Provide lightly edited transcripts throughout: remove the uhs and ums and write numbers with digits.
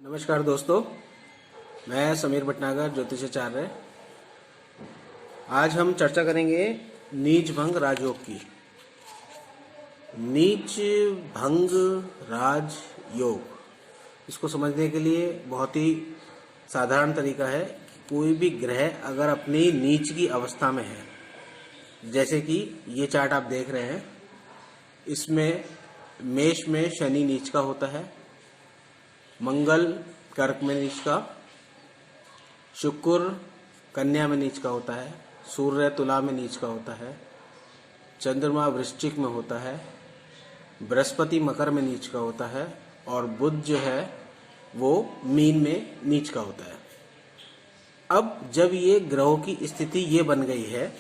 नमस्कार दोस्तों, मैं समीर भटनागर ज्योतिषाचार्य। आज हम चर्चा करेंगे नीच भंग राजयोग की। नीच भंग राज योग, इसको समझने के लिए बहुत ही साधारण तरीका है कि कोई भी ग्रह अगर अपनी नीच की अवस्था में है, जैसे कि ये चार्ट आप देख रहे हैं, इसमें मेष में शनि नीच का होता है, मंगल कर्क में नीच का, शुक्र कन्या में नीच का होता है, सूर्य तुला में नीच का होता है, चंद्रमा वृश्चिक में होता है, बृहस्पति मकर में नीच का होता है और बुध जो है वो मीन में नीच का होता है। अब जब ये ग्रहों की स्थिति ये बन गई है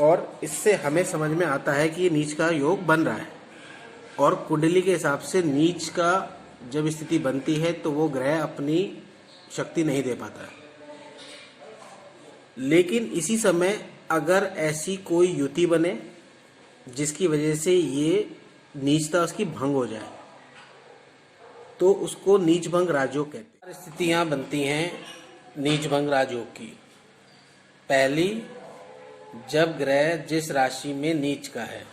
और इससे हमें समझ में आता है कि ये नीच का योग बन रहा है और कुंडली के हिसाब से नीच का जब स्थिति बनती है तो वो ग्रह अपनी शक्ति नहीं दे पाता है। लेकिन इसी समय अगर ऐसी कोई युति बने जिसकी वजह से ये नीचता उसकी भंग हो जाए तो उसको नीच भंग राजयोग कहते हैं। स्थितियां बनती हैं नीच भंग राजयोग की। पहली, जब ग्रह जिस राशि में नीच का है,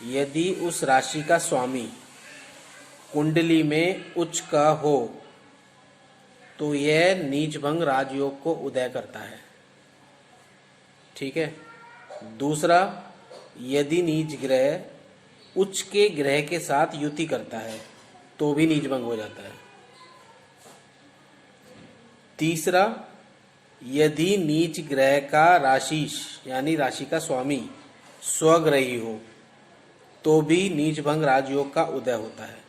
यदि उस राशि का स्वामी कुंडली में उच्च का हो तो यह नीच भंग राजयोग को उदय करता है। ठीक है। दूसरा, यदि नीच ग्रह उच्च के ग्रह के साथ युति करता है तो भी नीच भंग हो जाता है। तीसरा, यदि नीच ग्रह का राशिश यानी राशि का स्वामी स्वग्रही हो तो भी नीच भंग राजयोग का उदय होता है।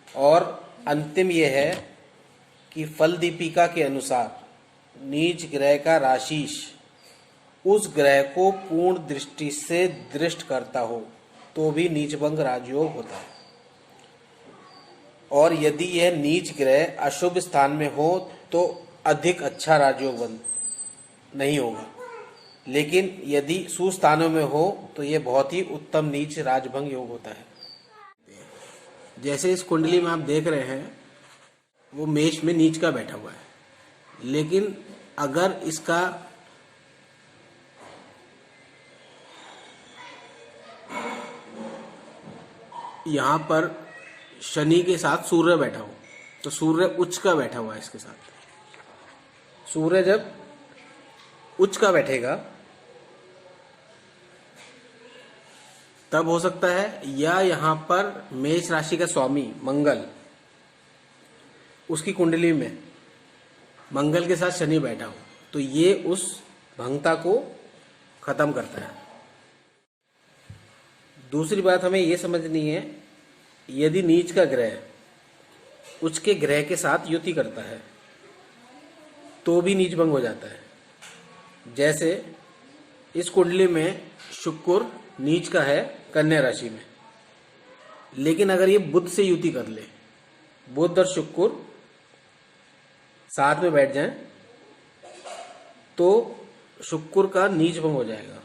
और अंतिम यह है कि फल दीपिका के अनुसार नीच ग्रह का राशिश उस ग्रह को पूर्ण दृष्टि से दृष्ट करता हो तो भी नीच भंग राजयोग होता है। और यदि यह नीच ग्रह अशुभ स्थान में हो तो अधिक अच्छा राजयोग नहीं होगा, लेकिन यदि सुस्थानों में हो तो यह बहुत ही उत्तम नीच राजभंग योग होता है। जैसे इस कुंडली में आप देख रहे हैं वो मेष में नीच का बैठा हुआ है, लेकिन अगर इसका यहाँ पर शनि के साथ सूर्य बैठा हो तो सूर्य उच्च का बैठा हुआ है इसके साथ। सूर्य जब उच्च का बैठेगा तब हो सकता है, या यहाँ पर मेष राशि का स्वामी मंगल, उसकी कुंडली में मंगल के साथ शनि बैठा हो तो ये उस भंगता को खत्म करता है। दूसरी बात हमें ये समझनी है, यदि नीच का ग्रह उच्च के ग्रह के साथ युति करता है तो भी नीच भंग हो जाता है। जैसे इस कुंडली में शुक्र नीच का है कन्या राशि में, लेकिन अगर ये बुध से युति कर ले, बुध और शुक्र साथ में बैठ जाएं तो शुक्र का नीच भंग हो जाएगा।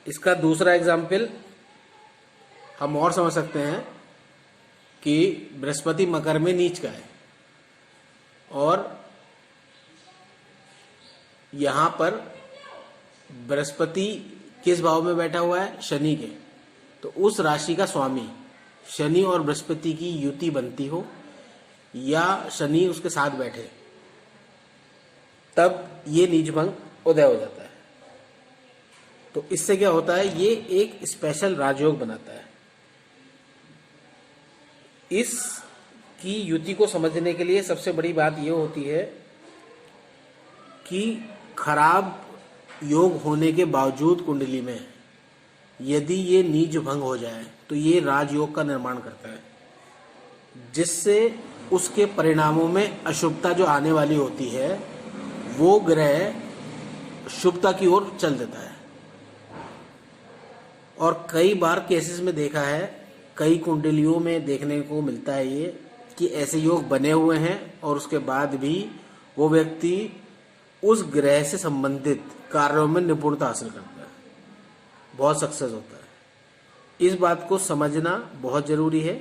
इसका दूसरा एग्जाम्पल हम और समझ सकते हैं कि बृहस्पति मकर में नीच का है और यहां पर बृहस्पति किस भाव में बैठा हुआ है? शनि के। तो उस राशि का स्वामी शनि और बृहस्पति की युति बनती हो या शनि उसके साथ बैठे, तब ये नीच भंग उदय हो जाता है। तो इससे क्या होता है, ये एक स्पेशल राजयोग बनाता है। इस की युति को समझने के लिए सबसे बड़ी बात यह होती है कि खराब योग होने के बावजूद कुंडली में यदि ये नीच भंग हो जाए तो ये राजयोग का निर्माण करता है, जिससे उसके परिणामों में अशुभता जो आने वाली होती है वो ग्रह शुभता की ओर चल देता है। और कई बार केसेस में देखा है, कई कुंडलियों में देखने को मिलता है ये कि ऐसे योग बने हुए हैं और उसके बाद भी वो व्यक्ति उस ग्रह से संबंधित कार्यों में निपुणता हासिल करता है, बहुत सक्सेस होता है। इस बात को समझना बहुत जरूरी है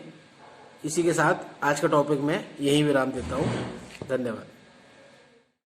इसी के साथ आज का टॉपिक मैं यहीं विराम देता हूँ। धन्यवाद।